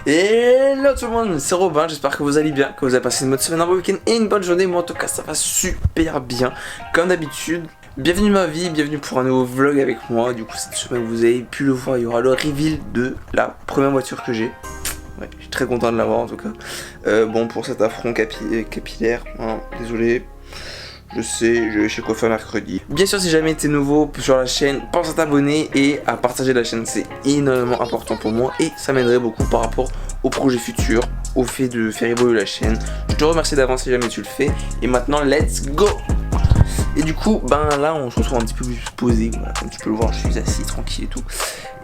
Hello tout le monde, c'est Robin, j'espère que vous allez bien, que vous avez passé une bonne semaine, un bon week-end et une bonne journée. Moi en tout cas ça va super bien, comme d'habitude. Bienvenue ma vie, bienvenue pour un nouveau vlog avec moi. Du coup cette semaine vous avez pu le voir, il y aura le reveal de la première voiture que j'ai. Ouais, je suis très content de l'avoir en tout cas. Bon, pour cet affront capillaire, hein, désolé. Je sais, je vais chez Coiffeur mercredi. Bien sûr, si jamais t'es nouveau sur la chaîne, pense à t'abonner et à partager la chaîne. C'est énormément important pour moi et ça m'aiderait beaucoup par rapport aux projets futurs, au fait de faire évoluer la chaîne. Je te remercie d'avance si jamais tu le fais. Et maintenant, let's go! Et du coup, ben là, on se retrouve un petit peu plus posé. Voilà, comme tu peux le voir, je suis assis tranquille et tout.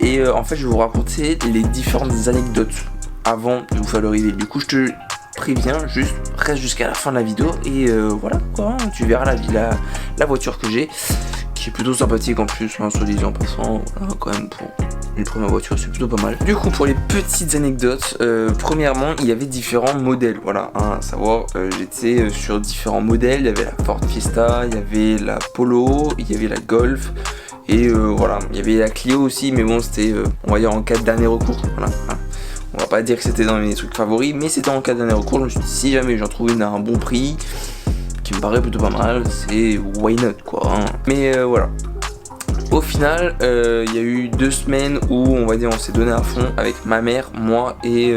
Et en fait, je vais vous raconter les différentes anecdotes avant de vous faire le reveal. Du coup, je te préviens, juste reste jusqu'à la fin de la vidéo et voilà quoi, tu verras la voiture que j'ai, qui est plutôt sympathique en plus, hein, soit disant en passant, voilà, quand même pour une première voiture c'est plutôt pas mal. Du coup pour les petites anecdotes, premièrement il y avait différents modèles, voilà, hein, à savoir j'étais sur différents modèles, il y avait la Ford Fiesta, il y avait la Polo, il y avait la Golf et voilà, il y avait la Clio aussi, mais bon c'était on va dire en cas de dernier recours, voilà, hein. On va pas dire que c'était dans mes trucs favoris, mais c'était en cas de dernier recours. Je me suis dit, si jamais j'en trouvais une à un bon prix, qui me paraît plutôt pas mal, c'est why not quoi, hein. Mais voilà. Au final, il y a eu 2 semaines où on va dire on s'est donné à fond avec ma mère, moi et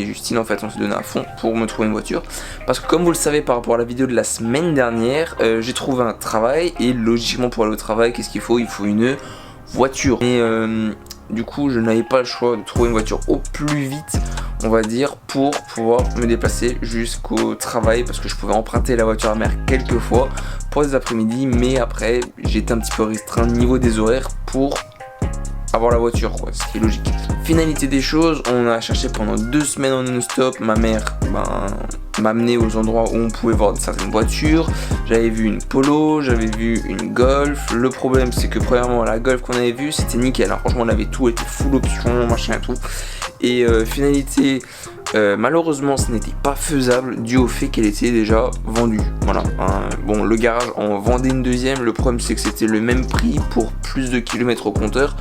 Justine. En fait, on s'est donné à fond pour me trouver une voiture. Parce que comme vous le savez par rapport à la vidéo de la semaine dernière, j'ai trouvé un travail et logiquement pour aller au travail, qu'est-ce qu'il faut? Il faut une voiture. Et du coup, je n'avais pas le choix de trouver une voiture au plus vite, on va dire, pour pouvoir me déplacer jusqu'au travail, parce que je pouvais emprunter la voiture à mère quelques fois pour des après-midi, mais après, j'étais un petit peu restreint au niveau des horaires pour avoir la voiture, quoi, ce qui est logique. Finalité des choses, on a cherché pendant 2 semaines en non-stop. Ma mère m'a amené aux endroits où on pouvait voir certaines voitures. J'avais vu une Polo, j'avais vu une Golf. Le problème c'est que premièrement la Golf qu'on avait vue c'était nickel, hein. Franchement on avait tout, elle était full option, machin et tout. Et finalité, malheureusement ce n'était pas faisable dû au fait qu'elle était déjà vendue. Voilà, hein. Bon, le garage en vendait une deuxième, le problème c'est que c'était le même prix pour plus de kilomètres au compteur.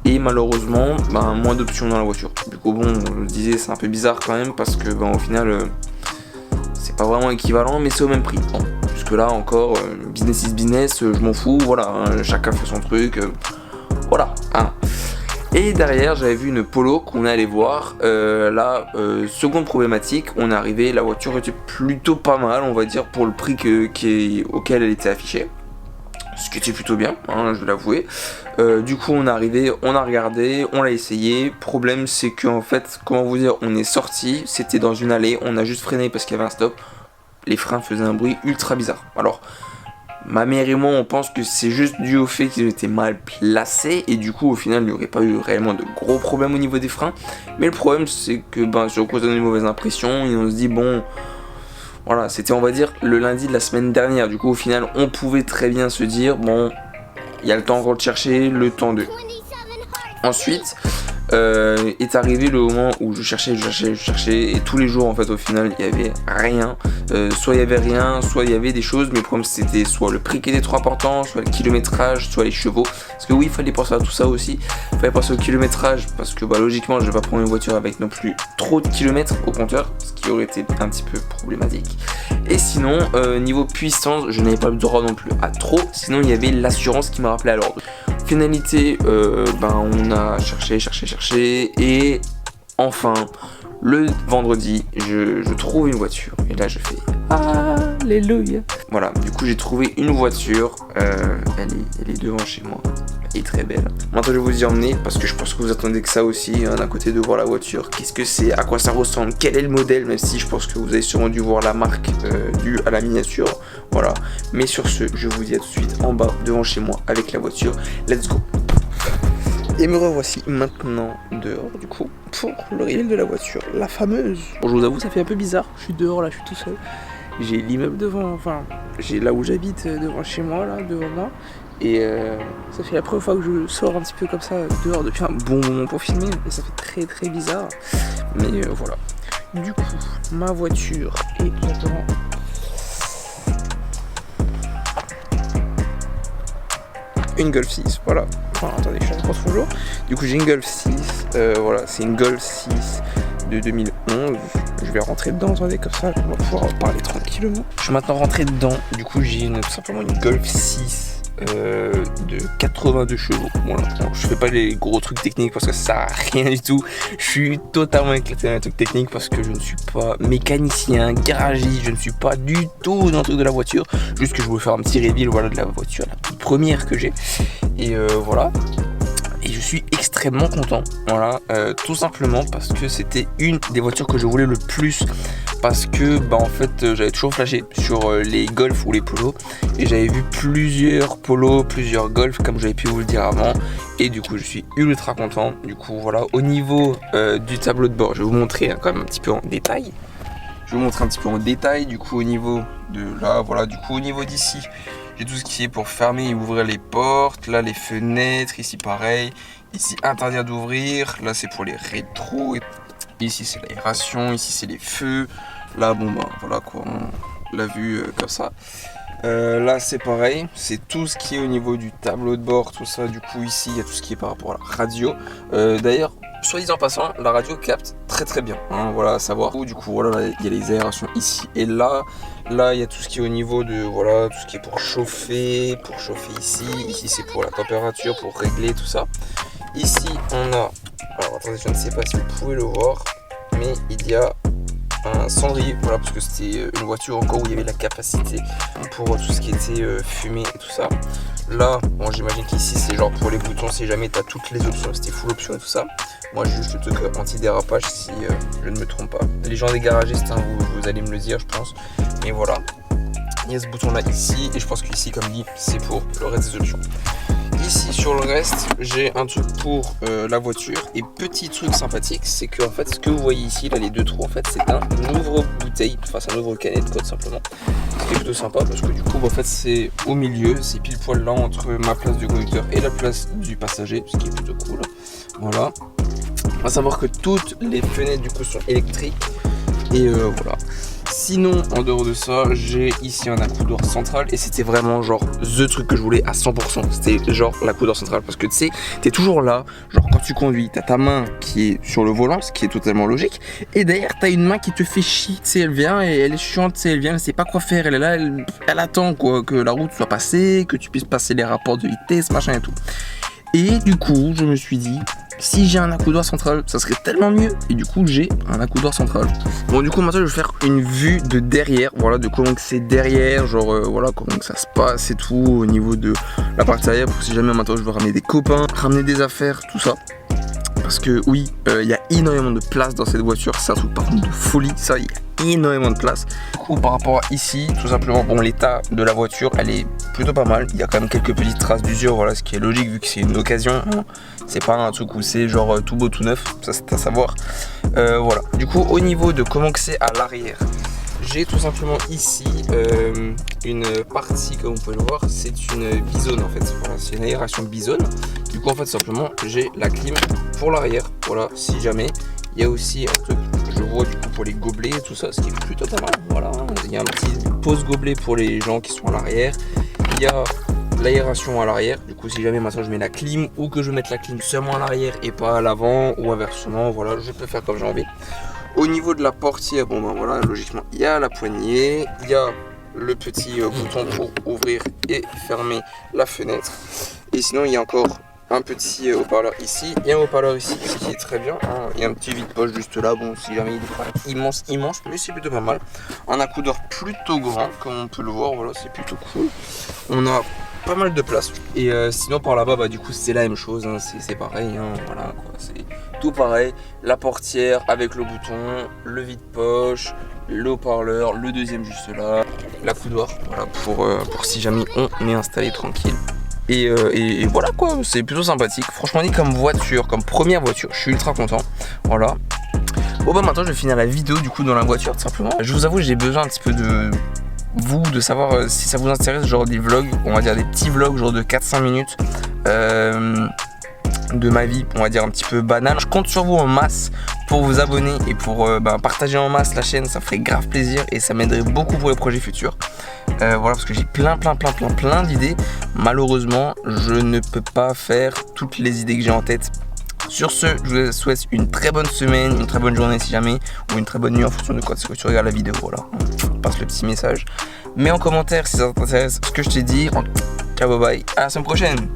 Et malheureusement, moins d'options dans la voiture. Du coup bon, je le disais, c'est un peu bizarre quand même parce que au final, c'est pas vraiment équivalent mais c'est au même prix. Bon, jusque là encore, business is business, je m'en fous, voilà, hein, chacun fait son truc, voilà, hein. Et derrière j'avais vu une Polo qu'on est allé voir, seconde problématique, on est arrivé, la voiture était plutôt pas mal on va dire pour le prix auquel elle était affichée. Ce qui était plutôt bien, hein, je vais l'avouer. Du coup on est arrivé, on a regardé, on l'a essayé. Problème c'est que en fait, comment vous dire, on est sorti, c'était dans une allée, on a juste freiné parce qu'il y avait un stop. Les freins faisaient un bruit ultra bizarre. Alors, ma mère et moi on pense que c'est juste dû au fait qu'ils étaient mal placés et du coup au final il n'y aurait pas eu réellement de gros problèmes au niveau des freins. Mais le problème c'est que sur cause d'une mauvaise impression et on se dit bon... Voilà, c'était on va dire le lundi de la semaine dernière. Du coup au final on pouvait très bien se dire bon, il y a le temps encore de chercher, le temps de... Ensuite est arrivé le moment où je cherchais et tous les jours en fait au final il y avait rien. Soit il y avait rien, soit il y avait des choses, mais le problème c'était soit le prix qui était trop important, soit le kilométrage, soit les chevaux. Parce que oui, il fallait penser à tout ça aussi. Il fallait penser au kilométrage parce que logiquement je vais pas prendre une voiture avec non plus trop de kilomètres au compteur, ce qui aurait été un petit peu problématique. Et sinon niveau puissance, je n'avais pas le droit non plus à trop, sinon il y avait l'assurance qui m'a rappelé à l'ordre. Finalité, on a cherché et enfin le vendredi je trouve une voiture et là je fais alléluia. Voilà, du coup j'ai trouvé une voiture, elle est devant chez moi, elle est très belle. Maintenant je vais vous y emmener parce que je pense que vous attendez que ça aussi, hein, d'un côté de voir la voiture, qu'est-ce que c'est, à quoi ça ressemble, quel est le modèle, même si je pense que vous avez sûrement dû voir la marque due à la miniature. Voilà, mais sur ce je vous dis à tout de suite en bas devant chez moi avec la voiture, let's go. Et me revoici maintenant dehors du coup pour le reveal de la voiture, la fameuse. Bon, je vous avoue ça fait un peu bizarre, je suis dehors là, je suis tout seul. J'ai l'immeuble devant, enfin j'ai là où j'habite devant chez moi là, devant moi. Et ça fait la première fois que je sors un petit peu comme ça dehors depuis un bon moment pour filmer. Et ça fait très très bizarre. Mais voilà. Du coup, ma voiture est maintenant... une Golf 6, voilà. Enfin, attendez, je suis en contre-jour. Du coup, j'ai une Golf 6, voilà, c'est une Golf 6 de 2011. Je vais rentrer dedans, attendez, comme ça, on va pouvoir parler tranquillement. Je suis maintenant rentré dedans, du coup j'ai tout simplement une Golf 6 de 82 chevaux. Voilà. Bon, je fais pas les gros trucs techniques parce que ça sert à rien du tout. Je suis totalement éclaté dans les trucs techniques parce que je ne suis pas mécanicien, garagiste, je ne suis pas du tout dans le truc de la voiture. Juste que je voulais faire un petit reveal, voilà, de la voiture, la toute première que j'ai. Et voilà. Et je suis extrêmement content, voilà, tout simplement parce que c'était une des voitures que je voulais le plus, parce que bah en fait j'avais toujours flashé sur les Golf ou les Polos, et j'avais vu plusieurs Polos, plusieurs Golf comme j'avais pu vous le dire avant, et du coup je suis ultra content. Du coup voilà, au niveau du tableau de bord, je vais vous montrer quand même un petit peu en détail. Je vais vous montrer un petit peu en détail, du coup au niveau de là, voilà, du coup au niveau d'ici, j'ai tout ce qui est pour fermer et ouvrir les portes. Là, les fenêtres. Ici, pareil. Ici, interdire d'ouvrir. Là, c'est pour les rétros. Ici, c'est l'aération. Ici, c'est les feux. Là, bon, bah, voilà quoi. On l'a vu comme ça. Là, c'est pareil. C'est tout ce qui est au niveau du tableau de bord. Tout ça. Du coup, ici, il y a tout ce qui est par rapport à la radio. D'ailleurs, soit dit en passant, la radio capte très bien, hein, voilà, à savoir. Du coup, voilà, il y a les aérations ici et là. Là, il y a tout ce qui est au niveau de, voilà, tout ce qui est pour chauffer ici. Ici, c'est pour la température, pour régler tout ça. Ici, on a, alors attendez, je ne sais pas si vous pouvez le voir, mais il y a un cendrier, voilà, parce que c'était une voiture encore où il y avait la capacité pour tout ce qui était fumée et tout ça. Là, bon, j'imagine qu'ici c'est genre pour les boutons, si jamais tu as toutes les options, c'était full option et tout ça. Moi j'ai juste le truc anti-dérapage si je ne me trompe pas. Les gens des garagistes, hein, vous allez me le dire, je pense. Mais voilà, il y a ce bouton là ici, et je pense qu'ici, comme dit, c'est pour le reste des options. Ici sur le reste, j'ai un truc pour la voiture, et petit truc sympathique, c'est que en fait ce que vous voyez ici, là les deux trous, en fait c'est un ouvre-bouteille, enfin c'est un ouvre-canette quoi tout simplement. Ce qui est plutôt sympa parce que du coup en fait c'est au milieu, c'est pile poil là entre ma place du conducteur et la place du passager, ce qui est plutôt cool. Voilà. On va savoir que toutes les fenêtres du coup sont électriques, et voilà. Sinon, en dehors de ça, j'ai ici un accoudoir central, et c'était vraiment genre the truc que je voulais à 100%. C'était genre l'accoudoir central parce que tu sais, t'es toujours là, genre quand tu conduis, t'as ta main qui est sur le volant, ce qui est totalement logique, et derrière t'as une main qui te fait chier, tu sais, elle vient et elle est chiante, tu sais, elle vient, elle sait pas quoi faire, elle est là, elle attend quoi, que la route soit passée, que tu puisses passer les rapports de vitesse, machin et tout. Et du coup, je me suis dit, si j'ai un accoudoir central, ça serait tellement mieux. Et du coup, j'ai un accoudoir central. Bon, du coup, maintenant, je vais faire une vue de derrière. Voilà, de comment que c'est derrière. Genre, voilà, comment que ça se passe et tout. Au niveau de la partie arrière. Pour si jamais maintenant, je veux ramener des copains, ramener des affaires, tout ça. Parce que oui, il y a énormément de place dans cette voiture. C'est un truc par contre de folie. Ça, il y a énormément de place. Du coup, par rapport à ici, tout simplement, bon, l'état de la voiture, elle est plutôt pas mal. Il y a quand même quelques petites traces d'usure, voilà, ce qui est logique vu que c'est une occasion. Hein. C'est pas un truc où c'est genre tout beau, tout neuf. Ça, c'est à savoir. Voilà. Du coup, au niveau de comment que c'est à l'arrière, j'ai tout simplement ici une partie, comme vous pouvez le voir, c'est une bisone en fait. Voilà, c'est une aération bisone. Du coup, en fait, simplement, j'ai la clim pour l'arrière. Voilà, si jamais. Il y a aussi un truc que je vois du coup pour les gobelets et tout ça, ce qui est plutôt pas mal. Voilà, il y a un petit pose gobelet pour les gens qui sont à l'arrière. Il y a l'aération à l'arrière. Du coup, si jamais maintenant je mets la clim ou que je mette la clim seulement à l'arrière et pas à l'avant ou inversement, voilà, je peux faire comme j'ai envie. Au niveau de la portière, bon ben voilà, logiquement, il y a la poignée, il y a le petit bouton pour ouvrir et fermer la fenêtre. Et sinon, il y a encore un petit haut-parleur ici et un haut-parleur ici, ce qui est très bien. Hein. Il y a un petit vide-poche juste là, bon, si jamais il est pas immense, mais c'est plutôt pas mal. Un accoudoir plutôt grand, comme on peut le voir, voilà, c'est plutôt cool. On a pas mal de place. Et sinon, par là-bas, bah, du coup, c'est la même chose, hein. C'est pareil, hein. Voilà, quoi, c'est tout pareil. La portière avec le bouton, le vide-poche, le haut-parleur, le deuxième juste là, l'accoudoir, voilà, pour si jamais on est installé tranquille. Et voilà quoi, c'est plutôt sympathique. Franchement dit comme voiture, comme première voiture, je suis ultra content. Voilà. Bon bah maintenant je vais finir la vidéo du coup dans la voiture tout simplement. Je vous avoue j'ai besoin un petit peu de vous, de savoir si ça vous intéresse, genre des vlogs, on va dire des petits vlogs genre de 4-5 minutes de ma vie, on va dire un petit peu banal. Je compte sur vous en masse pour vous abonner et pour partager en masse la chaîne, ça ferait grave plaisir et ça m'aiderait beaucoup pour les projets futurs. Voilà, parce que j'ai plein d'idées. Malheureusement, je ne peux pas faire toutes les idées que j'ai en tête Sur ce, je vous souhaite une très bonne semaine, une très bonne journée si jamais, ou une très bonne nuit en fonction de quoi que tu regardes la vidéo. Voilà, passe le petit message. Mets en commentaire si ça t'intéresse ce que je t'ai dit. Ciao, bye bye, à la semaine prochaine.